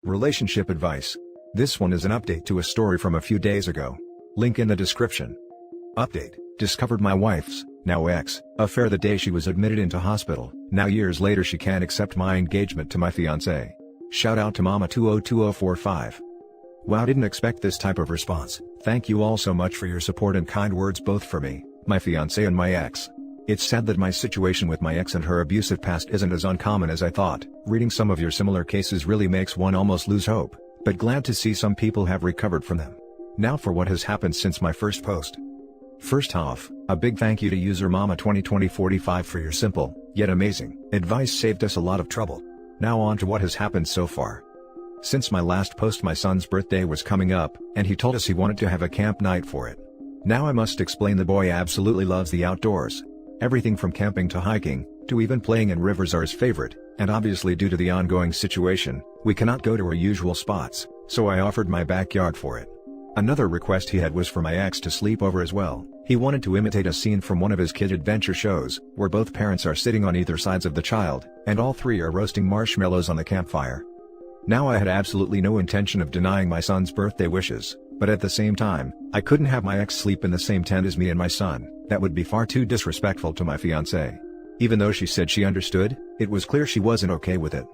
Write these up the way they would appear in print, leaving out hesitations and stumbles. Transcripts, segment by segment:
Relationship advice. This one is an update to a story from a few days ago. Link in the description. Update. Discovered my wife's, now ex, affair the day she was admitted into hospital. Now years later she can't accept my engagement to my fiancé. Shout out to Mama 202045. Wow, didn't expect this type of response. Thank you all so much for your support and kind words both for me, my fiancé and my ex. It's sad that my situation with my ex and her abusive past isn't as uncommon as I thought. Reading some of your similar cases really makes one almost lose hope, but glad to see some people have recovered from them. Now for what has happened since my first post. First off, a big thank you to user Mama 202045 for your simple, yet amazing, advice. Saved us a lot of trouble. Now on to what has happened so far. Since my last post, my son's birthday was coming up, and he told us he wanted to have a camp night for it. Now I must explain, the boy absolutely loves the outdoors. Everything from camping to hiking, to even playing in rivers are his favorite, and obviously due to the ongoing situation, we cannot go to our usual spots, so I offered my backyard for it. Another request he had was for my ex to sleep over as well. He wanted to imitate a scene from one of his kid adventure shows, where both parents are sitting on either sides of the child, and all three are roasting marshmallows on the campfire. Now I had absolutely no intention of denying my son's birthday wishes, but at the same time, I couldn't have my ex sleep in the same tent as me and my son. That would be far too disrespectful to my fiancé. Even though she said she understood, it was clear she wasn't okay with it.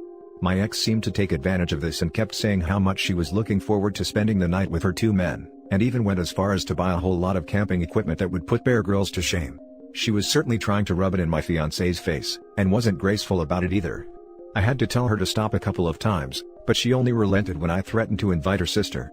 My ex seemed to take advantage of this and kept saying how much she was looking forward to spending the night with her two men, and even went as far as to buy a whole lot of camping equipment that would put Bear Grylls to shame. She was certainly trying to rub it in my fiancé's face, and wasn't graceful about it either. I had to tell her to stop a couple of times, but she only relented when I threatened to invite her sister.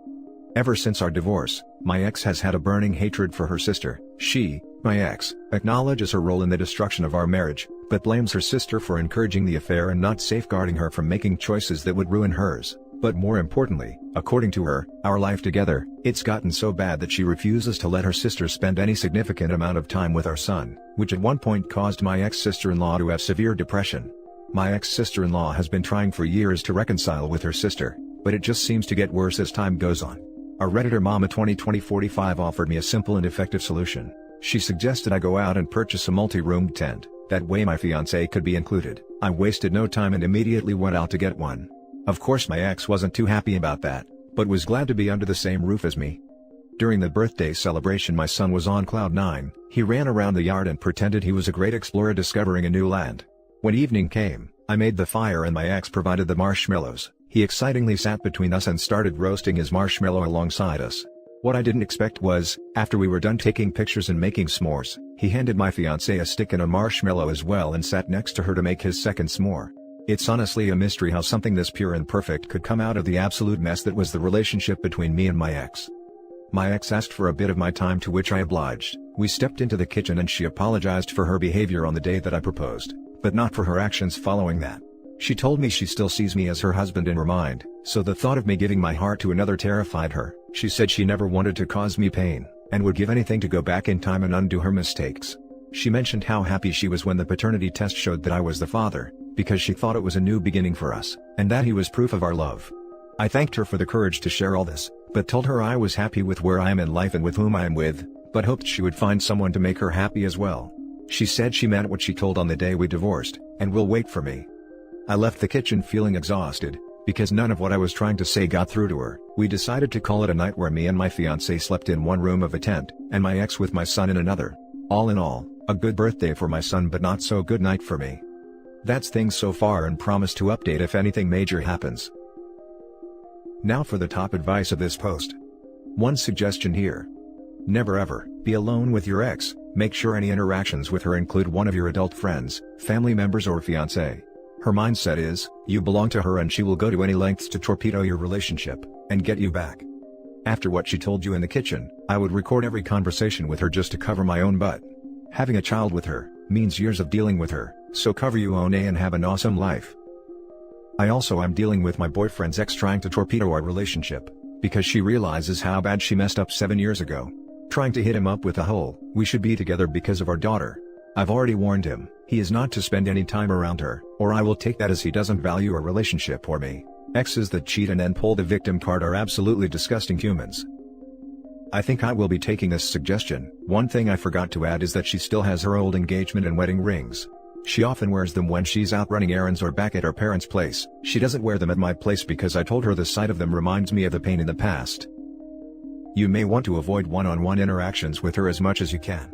Ever since our divorce, my ex has had a burning hatred for her sister. She, my ex, acknowledges her role in the destruction of our marriage, but blames her sister for encouraging the affair and not safeguarding her from making choices that would ruin hers. But more importantly, according to her, our life together, it's gotten so bad that she refuses to let her sister spend any significant amount of time with our son, which at one point caused my ex-sister-in-law to have severe depression. My ex-sister-in-law has been trying for years to reconcile with her sister, but it just seems to get worse as time goes on. A Redditor Mama 202045 offered me a simple and effective solution. She suggested I go out and purchase a multi-roomed tent, that way my fiancé could be included. I wasted no time and immediately went out to get one. Of course my ex wasn't too happy about that, but was glad to be under the same roof as me. During the birthday celebration my son was on cloud 9, he ran around the yard and pretended he was a great explorer discovering a new land. When evening came, I made the fire and my ex provided the marshmallows. He excitingly sat between us and started roasting his marshmallow alongside us. What I didn't expect was, after we were done taking pictures and making s'mores, he handed my fiancé a stick and a marshmallow as well and sat next to her to make his second s'more. It's honestly a mystery how something this pure and perfect could come out of the absolute mess that was the relationship between me and my ex. My ex asked for a bit of my time, to which I obliged. We stepped into the kitchen and she apologized for her behavior on the day that I proposed, but not for her actions following that. She told me she still sees me as her husband in her mind, so the thought of me giving my heart to another terrified her. She said she never wanted to cause me pain, and would give anything to go back in time and undo her mistakes. She mentioned how happy she was when the paternity test showed that I was the father, because she thought it was a new beginning for us, and that he was proof of our love. I thanked her for the courage to share all this, but told her I was happy with where I am in life and with whom I am with, but hoped she would find someone to make her happy as well. She said she meant what she told on the day we divorced, and will wait for me. I left the kitchen feeling exhausted, because none of what I was trying to say got through to her. We decided to call it a night, where me and my fiancé slept in one room of a tent, and my ex with my son in another. All in all, a good birthday for my son but not so good night for me. That's things so far, and promise to update if anything major happens. Now for the top advice of this post. One suggestion here. Never ever be alone with your ex. Make sure any interactions with her include one of your adult friends, family members or fiancé. Her mindset is, you belong to her and she will go to any lengths to torpedo your relationship, and get you back. After what she told you in the kitchen, I would record every conversation with her just to cover my own butt. Having a child with her means years of dealing with her, so cover your own and have an awesome life. I also am dealing with my boyfriend's ex trying to torpedo our relationship, because she realizes how bad she messed up 7 years ago. Trying to hit him up with the whole, we should be together because of our daughter. I've already warned him, he is not to spend any time around her, or I will take that as he doesn't value a relationship or me. Exes that cheat and then pull the victim card are absolutely disgusting humans. I think I will be taking this suggestion. One thing I forgot to add is that she still has her old engagement and wedding rings. She often wears them when she's out running errands or back at her parents' place. She doesn't wear them at my place because I told her the sight of them reminds me of the pain in the past. You may want to avoid one-on-one interactions with her as much as you can.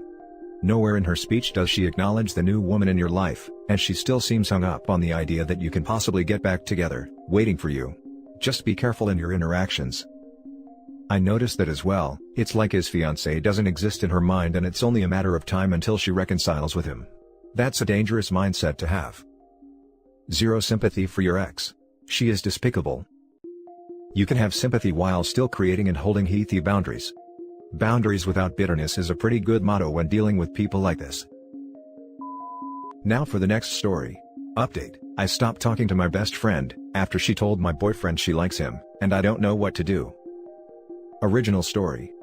Nowhere in her speech does she acknowledge the new woman in your life, and she still seems hung up on the idea that you can possibly get back together, waiting for you. Just be careful in your interactions. I noticed that as well. It's like his fiancée doesn't exist in her mind and it's only a matter of time until she reconciles with him. That's a dangerous mindset to have. 0 sympathy for your ex. She is despicable. You can have sympathy while still creating and holding healthy boundaries. Boundaries without bitterness is a pretty good motto when dealing with people like this. Now for the next story. Update: I stopped talking to my best friend after she told my boyfriend she likes him, and I don't know what to do. Original story.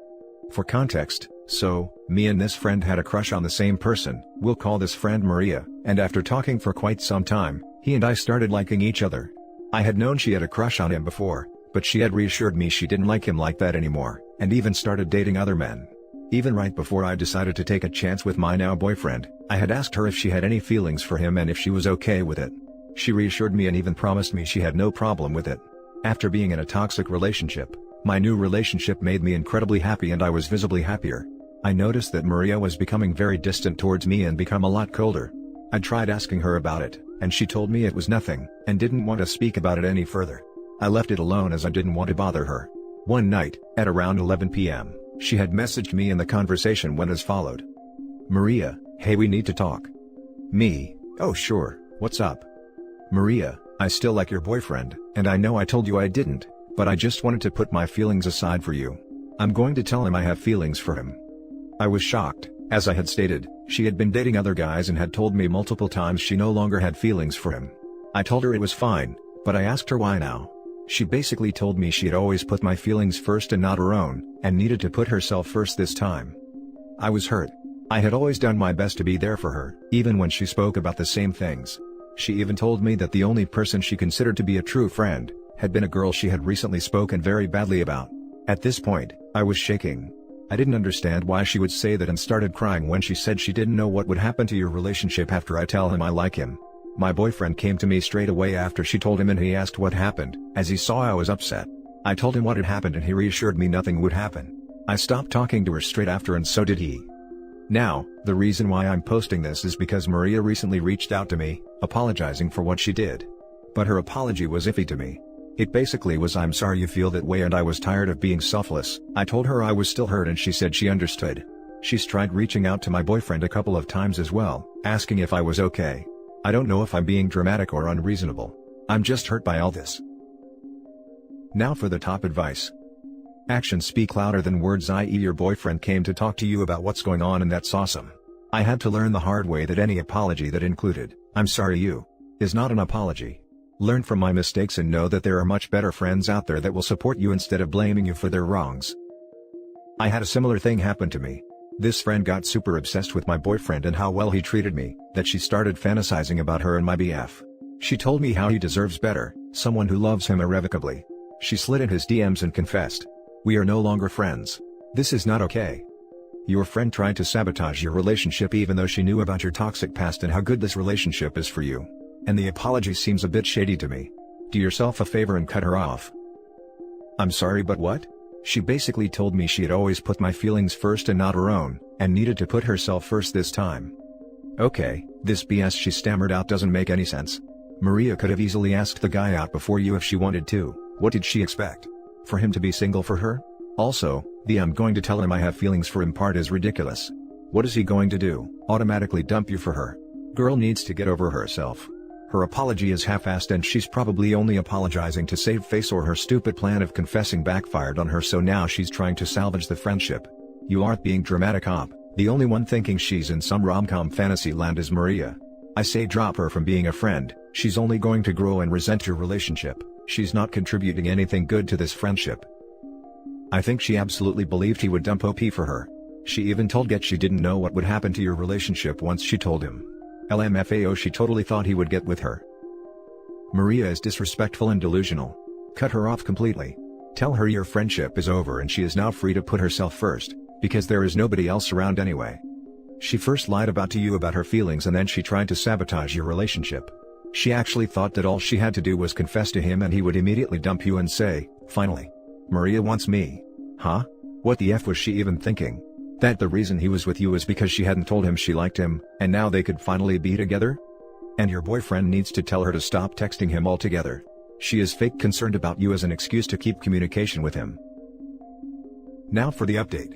For context, so, me and this friend had a crush on the same person, we'll call this friend Maria, and after talking for quite some time, he and I started liking each other. I had known she had a crush on him before, but she had reassured me she didn't like him like that anymore, and even started dating other men. Even right before I decided to take a chance with my now boyfriend, I had asked her if she had any feelings for him and if she was okay with it. She reassured me and even promised me she had no problem with it. After being in a toxic relationship, my new relationship made me incredibly happy and I was visibly happier. I noticed that Maria was becoming very distant towards me and become a lot colder. I tried asking her about it, and she told me it was nothing, and didn't want to speak about it any further. I left it alone as I didn't want to bother her. One night, at around 11 p.m., she had messaged me and the conversation went as followed. Maria, hey, we need to talk. Me, oh sure, what's up? Maria, I still like your boyfriend, and I know I told you I didn't, but I just wanted to put my feelings aside for you. I'm going to tell him I have feelings for him. I was shocked. As I had stated, she had been dating other guys and had told me multiple times she no longer had feelings for him. I told her it was fine, but I asked her why now. She basically told me she had always put my feelings first and not her own, and needed to put herself first this time. I was hurt. I had always done my best to be there for her, even when she spoke about the same things. She even told me that the only person she considered to be a true friend had been a girl she had recently spoken very badly about. At this point, I was shaking. I didn't understand why she would say that and started crying when she said she didn't know what would happen to your relationship after I tell him I like him. My boyfriend came to me straight away after she told him and he asked what happened, as he saw I was upset. I told him what had happened and he reassured me nothing would happen. I stopped talking to her straight after and so did he. Now, the reason why I'm posting this is because Maria recently reached out to me, apologizing for what she did. But her apology was iffy to me. It basically was I'm sorry you feel that way and I was tired of being selfless. I told her I was still hurt and she said she understood. She's tried reaching out to my boyfriend a couple of times as well, asking if I was okay. I don't know if I'm being dramatic or unreasonable. I'm just hurt by all this. Now for the top advice. Actions speak louder than words, i.e. your boyfriend came to talk to you about what's going on and that's awesome. I had to learn the hard way that any apology that included, "I'm sorry you," is not an apology. Learn from my mistakes and know that there are much better friends out there that will support you instead of blaming you for their wrongs. I had a similar thing happen to me. This friend got super obsessed with my boyfriend and how well he treated me, that she started fantasizing about her and my BF. She told me how he deserves better, someone who loves him irrevocably. She slid in his DMs and confessed. We are no longer friends. This is not okay. Your friend tried to sabotage your relationship even though she knew about your toxic past and how good this relationship is for you. And the apology seems a bit shady to me. Do yourself a favor and cut her off. I'm sorry, but what? She basically told me she had always put my feelings first and not her own, and needed to put herself first this time. Okay, this BS she stammered out doesn't make any sense. Maria could have easily asked the guy out before you if she wanted to. What did she expect? For him to be single for her? Also, the "I'm going to tell him I have feelings for him" part is ridiculous. What is he going to do? Automatically dump you for her? Girl needs to get over herself. Her apology is half-assed and she's probably only apologizing to save face, or her stupid plan of confessing backfired on her so now she's trying to salvage the friendship. You aren't being dramatic op. The only one thinking she's in some rom-com fantasy land is Maria. I say drop her from being a friend. She's only going to grow and resent your relationship. She's not contributing anything good to this friendship. I think she absolutely believed he would dump OP for her. She even told Get she didn't know what would happen to your relationship once she told him. LMFAO, she totally thought he would get with her. Maria is disrespectful and delusional. Cut her off completely. Tell her your friendship is over and she is now free to put herself first, because there is nobody else around anyway. She first lied to you about her feelings and then she tried to sabotage your relationship. She actually thought that all she had to do was confess to him and he would immediately dump you and say, "Finally, Maria wants me." Huh? What the F was she even thinking? That the reason he was with you was because she hadn't told him she liked him, and now they could finally be together? And your boyfriend needs to tell her to stop texting him altogether. She is fake concerned about you as an excuse to keep communication with him. Now for the update.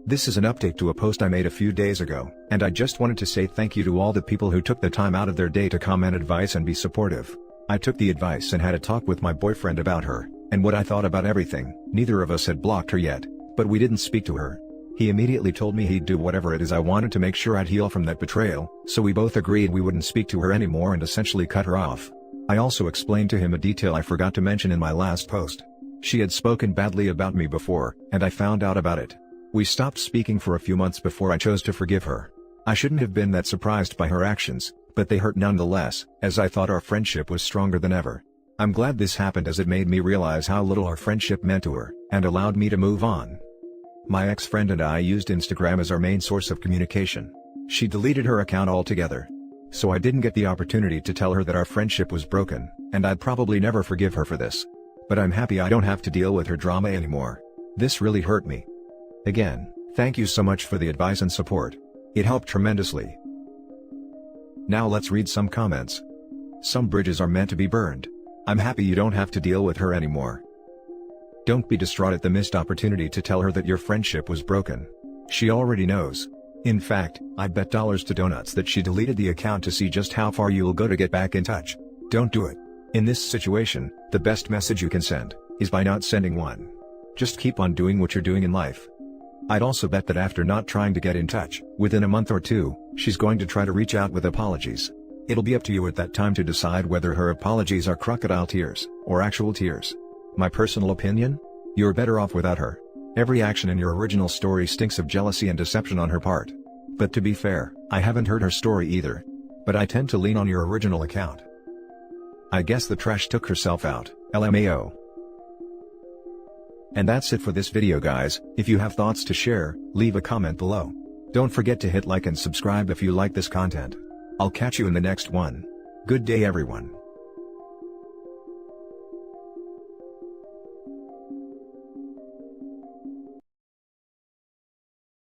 This is an update to a post I made a few days ago, and I just wanted to say thank you to all the people who took the time out of their day to comment advice and be supportive. I took the advice and had a talk with my boyfriend about her, and what I thought about everything. Neither of us had blocked her yet, but we didn't speak to her. He immediately told me he'd do whatever it is I wanted to make sure I'd heal from that betrayal, so we both agreed we wouldn't speak to her anymore and essentially cut her off. I also explained to him a detail I forgot to mention in my last post. She had spoken badly about me before, and I found out about it. We stopped speaking for a few months before I chose to forgive her. I shouldn't have been that surprised by her actions, but they hurt nonetheless, as I thought our friendship was stronger than ever. I'm glad this happened as it made me realize how little our friendship meant to her, and allowed me to move on. My ex-friend and I used Instagram as our main source of communication. She deleted her account altogether. So I didn't get the opportunity to tell her that our friendship was broken, and I'd probably never forgive her for this. But I'm happy I don't have to deal with her drama anymore. This really hurt me. Again, thank you so much for the advice and support. It helped tremendously. Now let's read some comments. Some bridges are meant to be burned. I'm happy you don't have to deal with her anymore. Don't be distraught at the missed opportunity to tell her that your friendship was broken. She already knows. In fact, I bet dollars to donuts that she deleted the account to see just how far you'll go to get back in touch. Don't do it. In this situation, the best message you can send is by not sending one. Just keep on doing what you're doing in life. I'd also bet that after not trying to get in touch, within a month or two, she's going to try to reach out with apologies. It'll be up to you at that time to decide whether her apologies are crocodile tears, or actual tears. My personal opinion? You're better off without her. Every action in your original story stinks of jealousy and deception on her part. But to be fair, I haven't heard her story either. But I tend to lean on your original account. I guess the trash took herself out, LMAO. And that's it for this video guys. If you have thoughts to share, leave a comment below. Don't forget to hit like and subscribe if you like this content. I'll catch you in the next one. Good day everyone.